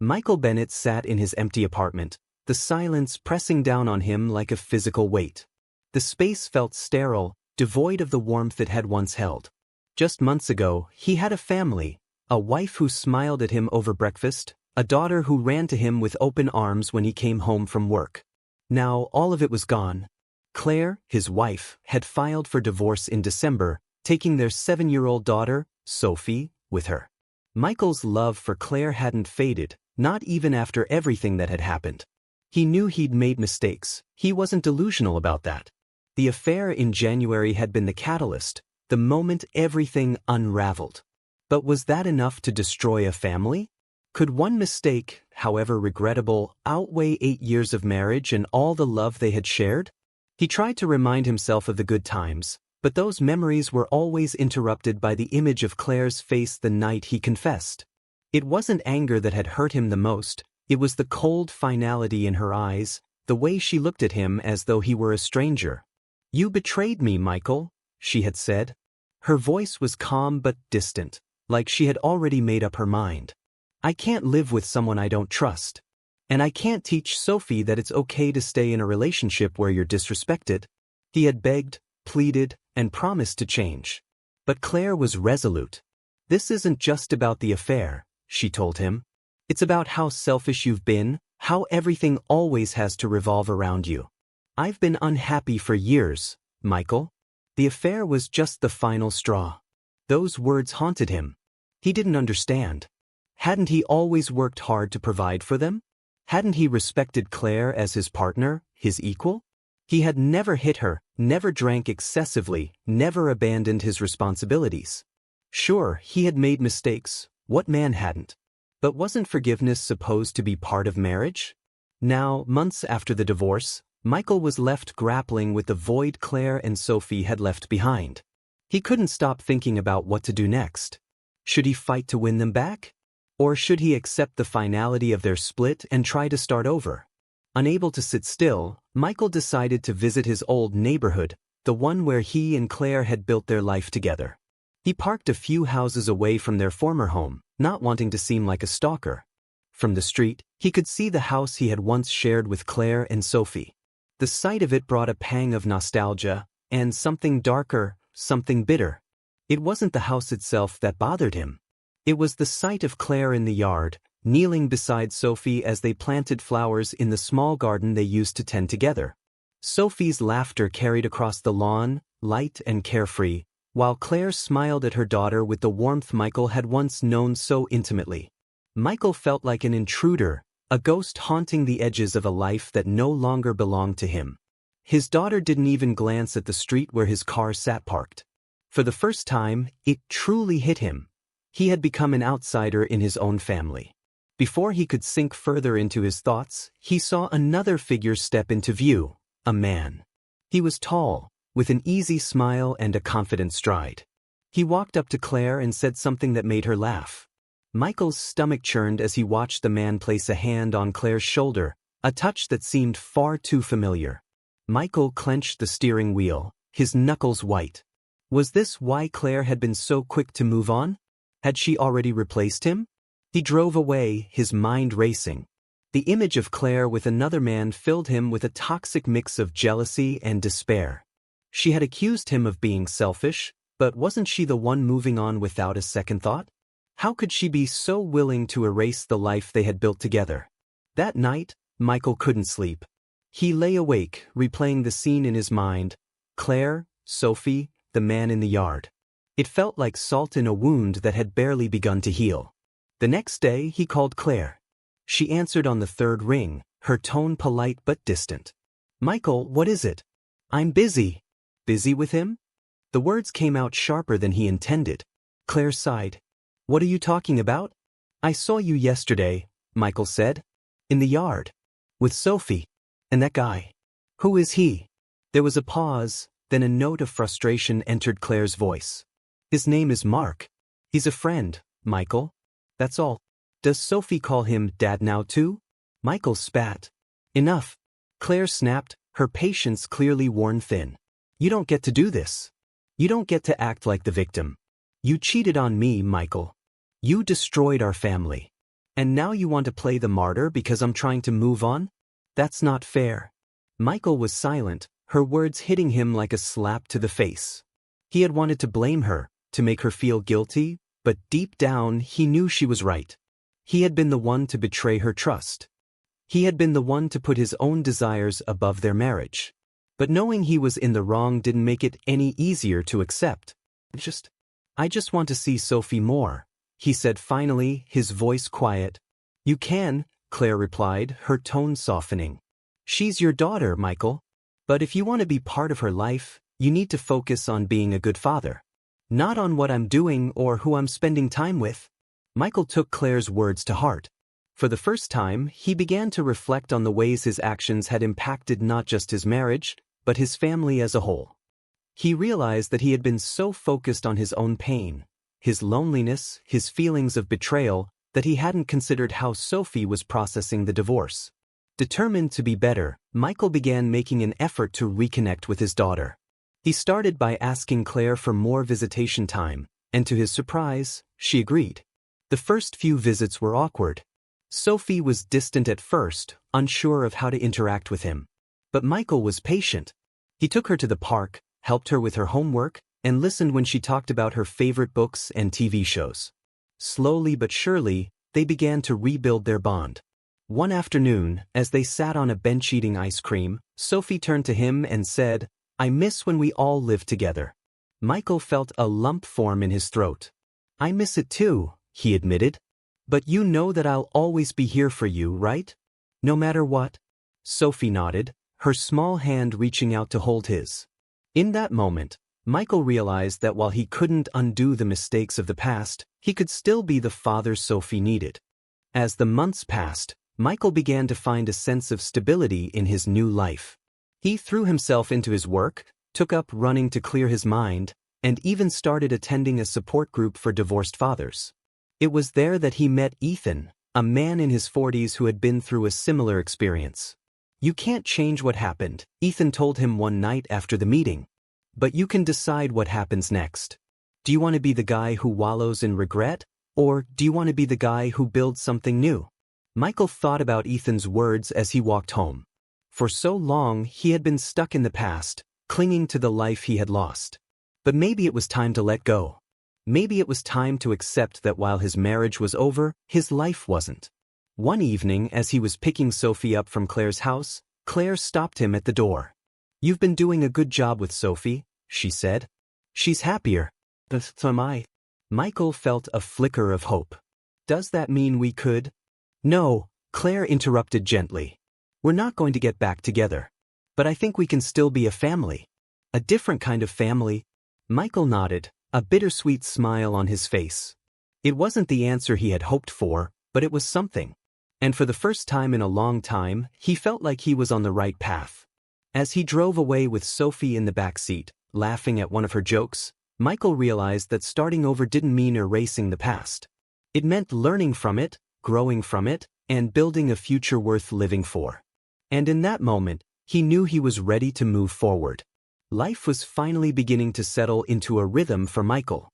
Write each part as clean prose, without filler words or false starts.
Michael Bennett sat in his empty apartment, the silence pressing down on him like a physical weight. The space felt sterile, devoid of the warmth it had once held. Just months ago, he had a family, a wife who smiled at him over breakfast, a daughter who ran to him with open arms when he came home from work. Now all of it was gone. Claire, his wife, had filed for divorce in December, taking their 7-year-old daughter, Sophie, with her. Michael's love for Claire hadn't faded, not even after everything that had happened. He knew he'd made mistakes. He wasn't delusional about that. The affair in January had been the catalyst, the moment everything unraveled. But was that enough to destroy a family? Could one mistake, however regrettable, outweigh 8 years of marriage and all the love they had shared? He tried to remind himself of the good times, but those memories were always interrupted by the image of Claire's face the night he confessed. It wasn't anger that had hurt him the most, it was the cold finality in her eyes, the way she looked at him as though he were a stranger. "You betrayed me, Michael," she had said. Her voice was calm but distant, like she had already made up her mind. "I can't live with someone I don't trust. And I can't teach Sophie that it's okay to stay in a relationship where you're disrespected." He had begged, pleaded, and promised to change. But Claire was resolute. "This isn't just about the affair," she told him. "It's about how selfish you've been, how everything always has to revolve around you. I've been unhappy for years, Michael." The affair was just the final straw. Those words haunted him. He didn't understand. Hadn't he always worked hard to provide for them? Hadn't he respected Claire as his partner, his equal? He had never hit her, never drank excessively, never abandoned his responsibilities. Sure, he had made mistakes. What man hadn't? But wasn't forgiveness supposed to be part of marriage? Now, months after the divorce, Michael was left grappling with the void Claire and Sophie had left behind. He couldn't stop thinking about what to do next. Should he fight to win them back? Or should he accept the finality of their split and try to start over? Unable to sit still, Michael decided to visit his old neighborhood, the one where he and Claire had built their life together. He parked a few houses away from their former home, not wanting to seem like a stalker. From the street, he could see the house he had once shared with Claire and Sophie. The sight of it brought a pang of nostalgia, and something darker, something bitter. It wasn't the house itself that bothered him. It was the sight of Claire in the yard, kneeling beside Sophie as they planted flowers in the small garden they used to tend together. Sophie's laughter carried across the lawn, light and carefree, while Claire smiled at her daughter with the warmth Michael had once known so intimately. Michael felt like an intruder, a ghost haunting the edges of a life that no longer belonged to him. His daughter didn't even glance at the street where his car sat parked. For the first time, it truly hit him. He had become an outsider in his own family. Before he could sink further into his thoughts, he saw another figure step into view, a man. He was tall, with an easy smile and a confident stride. He walked up to Claire and said something that made her laugh. Michael's stomach churned as he watched the man place a hand on Claire's shoulder, a touch that seemed far too familiar. Michael clenched the steering wheel, his knuckles white. Was this why Claire had been so quick to move on? Had she already replaced him? He drove away, his mind racing. The image of Claire with another man filled him with a toxic mix of jealousy and despair. She had accused him of being selfish, but wasn't she the one moving on without a second thought? How could she be so willing to erase the life they had built together? That night, Michael couldn't sleep. He lay awake, replaying the scene in his mind. Claire, Sophie, the man in the yard. It felt like salt in a wound that had barely begun to heal. The next day, he called Claire. She answered on the third ring, her tone polite but distant. "Michael, what is it?" "I'm busy." "Busy with him?" The words came out sharper than he intended. Claire sighed. "What are you talking about?" "I saw you yesterday," Michael said. "In the yard. With Sophie. And that guy." "Who is he?" There was a pause, then a note of frustration entered Claire's voice. "His name is Mark. He's a friend, Michael. That's all." "Does Sophie call him Dad now too?" Michael spat. "Enough." Claire snapped, her patience clearly worn thin. "You don't get to do this. You don't get to act like the victim. You cheated on me, Michael. You destroyed our family. And now you want to play the martyr because I'm trying to move on? That's not fair. Michael was silent, her words hitting him like a slap to the face. He had wanted to blame her, to make her feel guilty, but deep down he knew she was right. He had been the one to betray her trust. He had been the one to put his own desires above their marriage. But knowing he was in the wrong didn't make it any easier to accept. I just want to see Sophie more, he said finally, his voice quiet. You can, Claire replied, her tone softening. She's your daughter, Michael. But if you want to be part of her life, you need to focus on being a good father. Not on what I'm doing or who I'm spending time with. Michael took Claire's words to heart. For the first time, he began to reflect on the ways his actions had impacted not just his marriage, but his family as a whole. He realized that he had been so focused on his own pain, his loneliness, his feelings of betrayal, that he hadn't considered how Sophie was processing the divorce. Determined to be better, Michael began making an effort to reconnect with his daughter. He started by asking Claire for more visitation time, and to his surprise, she agreed. The first few visits were awkward. Sophie was distant at first, unsure of how to interact with him. But Michael was patient. He took her to the park, helped her with her homework, and listened when she talked about her favorite books and TV shows. Slowly but surely, they began to rebuild their bond. One afternoon, as they sat on a bench eating ice cream, Sophie turned to him and said, "I miss when we all lived together." Michael felt a lump form in his throat. "I miss it too," he admitted. "But you know that I'll always be here for you, right? No matter what?" Sophie nodded, her small hand reaching out to hold his. In that moment, Michael realized that while he couldn't undo the mistakes of the past, he could still be the father Sophie needed. As the months passed, Michael began to find a sense of stability in his new life. He threw himself into his work, took up running to clear his mind, and even started attending a support group for divorced fathers. It was there that he met Ethan, a man in his 40s who had been through a similar experience. "You can't change what happened," Ethan told him one night after the meeting. "But you can decide what happens next. Do you want to be the guy who wallows in regret, or do you want to be the guy who builds something new?" Michael thought about Ethan's words as he walked home. For so long, he had been stuck in the past, clinging to the life he had lost. But maybe it was time to let go. Maybe it was time to accept that while his marriage was over, his life wasn't. One evening, as he was picking Sophie up from Claire's house, Claire stopped him at the door. "You've been doing a good job with Sophie," she said. "She's happier. So am I." Michael felt a flicker of hope. "Does that mean we could?" "No," Claire interrupted gently. "We're not going to get back together. But I think we can still be a family. A different kind of family." Michael nodded, a bittersweet smile on his face. It wasn't the answer he had hoped for, but it was something. And for the first time in a long time, he felt like he was on the right path. As he drove away with Sophie in the back seat, laughing at one of her jokes, Michael realized that starting over didn't mean erasing the past. It meant learning from it, growing from it, and building a future worth living for. And in that moment, he knew he was ready to move forward. Life was finally beginning to settle into a rhythm for Michael.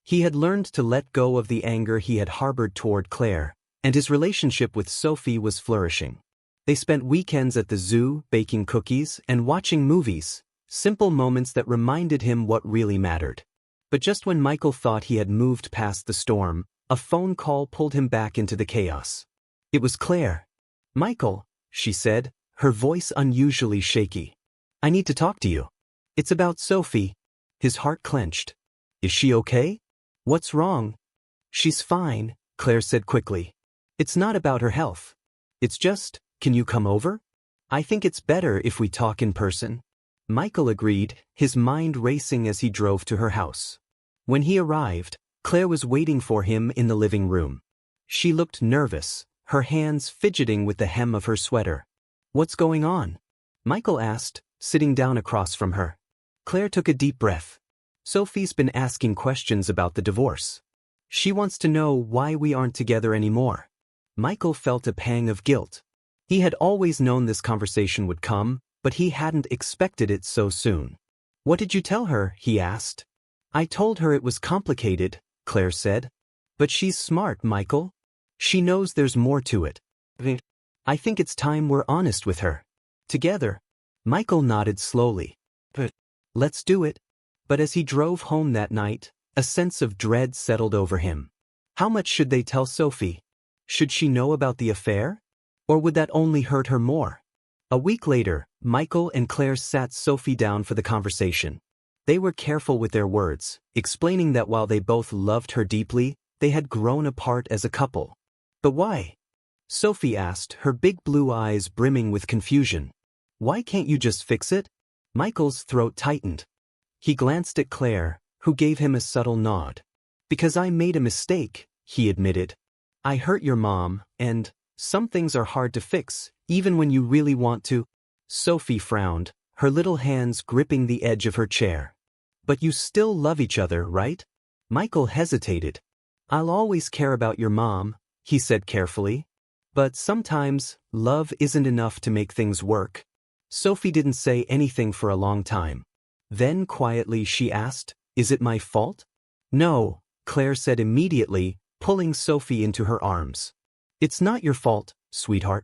He had learned to let go of the anger he had harbored toward Claire, and his relationship with Sophie was flourishing. They spent weekends at the zoo, baking cookies, and watching movies, simple moments that reminded him what really mattered. But just when Michael thought he had moved past the storm, a phone call pulled him back into the chaos. It was Claire. "Michael," she said, her voice unusually shaky. "I need to talk to you. It's about Sophie." His heart clenched. "Is she okay?" "What's wrong?" "She's fine," Claire said quickly. "It's not about her health. It's just, can you come over? I think it's better if we talk in person." Michael agreed, his mind racing as he drove to her house. When he arrived, Claire was waiting for him in the living room. She looked nervous, her hands fidgeting with the hem of her sweater. "What's going on?" Michael asked, sitting down across from her. Claire took a deep breath. "Sophie's been asking questions about the divorce. She wants to know why we aren't together anymore." Michael felt a pang of guilt. He had always known this conversation would come, but he hadn't expected it so soon. "What did you tell her?" he asked. "I told her it was complicated," Claire said. "But she's smart, Michael. She knows there's more to it. I think it's time we're honest with her. Together. Michael nodded slowly. But let's do it. But as he drove home that night, a sense of dread settled over him. How much should they tell Sophie? Should she know about the affair? Or would that only hurt her more? A week later, Michael and Claire sat Sophie down for the conversation. They were careful with their words, explaining that while they both loved her deeply, they had grown apart as a couple. But why? Sophie asked, her big blue eyes brimming with confusion. Why can't you just fix it? Michael's throat tightened. He glanced at Claire, who gave him a subtle nod. Because I made a mistake, he admitted. I hurt your mom, and some things are hard to fix, even when you really want to. Sophie frowned, her little hands gripping the edge of her chair. But you still love each other, right? Michael hesitated. I'll always care about your mom, he said carefully. But sometimes, love isn't enough to make things work. Sophie didn't say anything for a long time. Then quietly she asked, Is it my fault? No, Claire said immediately, pulling Sophie into her arms. It's not your fault, sweetheart.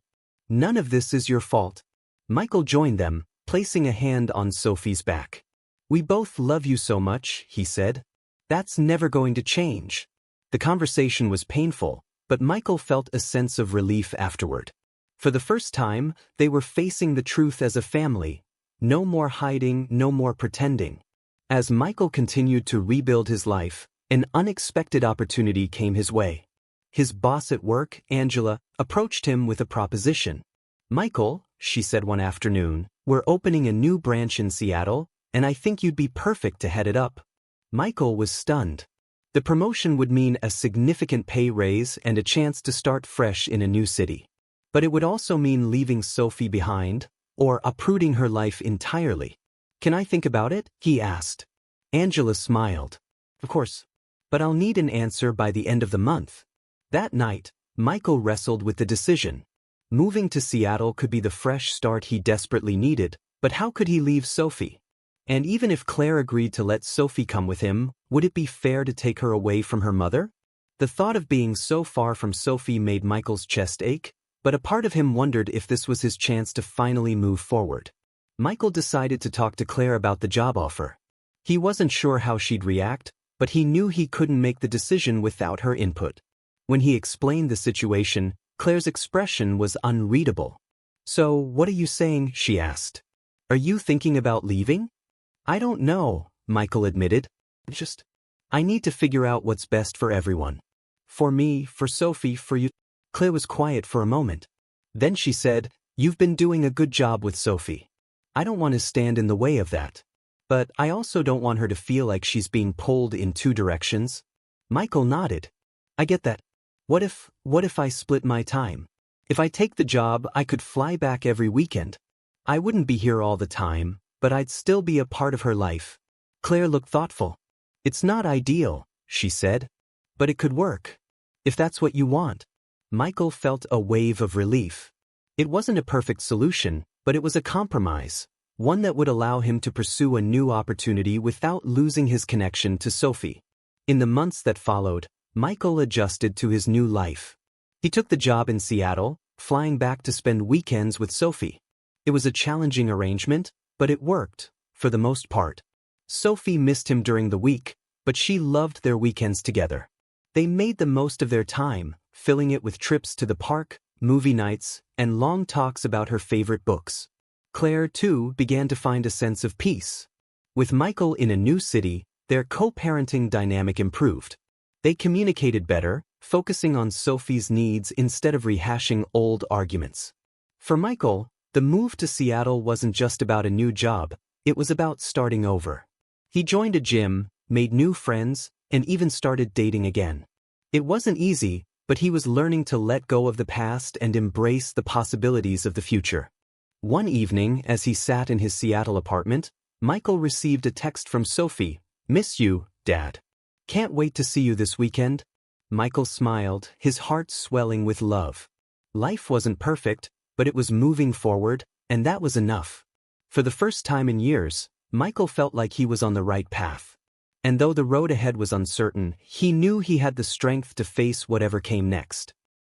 None of this is your fault. Michael joined them, placing a hand on Sophie's back. We both love you so much, he said. That's never going to change. The conversation was painful, but Michael felt a sense of relief afterward. For the first time, they were facing the truth as a family. No more hiding, no more pretending. As Michael continued to rebuild his life, an unexpected opportunity came his way. His boss at work, Angela, approached him with a proposition. Michael, she said one afternoon, we're opening a new branch in Seattle, and I think you'd be perfect to head it up. Michael was stunned. The promotion would mean a significant pay raise and a chance to start fresh in a new city. But it would also mean leaving Sophie behind, or uprooting her life entirely. Can I think about it? He asked. Angela smiled. Of course. But I'll need an answer by the end of the month. That night, Michael wrestled with the decision. Moving to Seattle could be the fresh start he desperately needed, but how could he leave Sophie? And even if Claire agreed to let Sophie come with him, would it be fair to take her away from her mother? The thought of being so far from Sophie made Michael's chest ache, but a part of him wondered if this was his chance to finally move forward. Michael decided to talk to Claire about the job offer. He wasn't sure how she'd react, but he knew he couldn't make the decision without her input. When he explained the situation, Claire's expression was unreadable. So, what are you saying? She asked. Are you thinking about leaving? I don't know, Michael admitted. I need to figure out what's best for everyone. For me, for Sophie, for you. Claire was quiet for a moment. Then she said, You've been doing a good job with Sophie. I don't want to stand in the way of that. But I also don't want her to feel like she's being pulled in two directions. Michael nodded. I get that. What if I split my time? If I take the job, I could fly back every weekend. I wouldn't be here all the time, but I'd still be a part of her life. Claire looked thoughtful. It's not ideal, she said. But it could work. If that's what you want. Michael felt a wave of relief. It wasn't a perfect solution, but it was a compromise. One that would allow him to pursue a new opportunity without losing his connection to Sophie. In the months that followed, Michael adjusted to his new life. He took the job in Seattle, flying back to spend weekends with Sophie. It was a challenging arrangement, but it worked, for the most part. Sophie missed him during the week, but she loved their weekends together. They made the most of their time, filling it with trips to the park, movie nights, and long talks about her favorite books. Claire, too, began to find a sense of peace. With Michael in a new city, their co-parenting dynamic improved. They communicated better, focusing on Sophie's needs instead of rehashing old arguments. For Michael, the move to Seattle wasn't just about a new job, it was about starting over. He joined a gym, made new friends, and even started dating again. It wasn't easy, but he was learning to let go of the past and embrace the possibilities of the future. One evening, as he sat in his Seattle apartment, Michael received a text from Sophie. Miss you, Dad. Can't wait to see you this weekend. Michael smiled, his heart swelling with love. Life wasn't perfect, but it was moving forward, and that was enough. For the first time in years, Michael felt like he was on the right path. And though the road ahead was uncertain, he knew he had the strength to face whatever came next.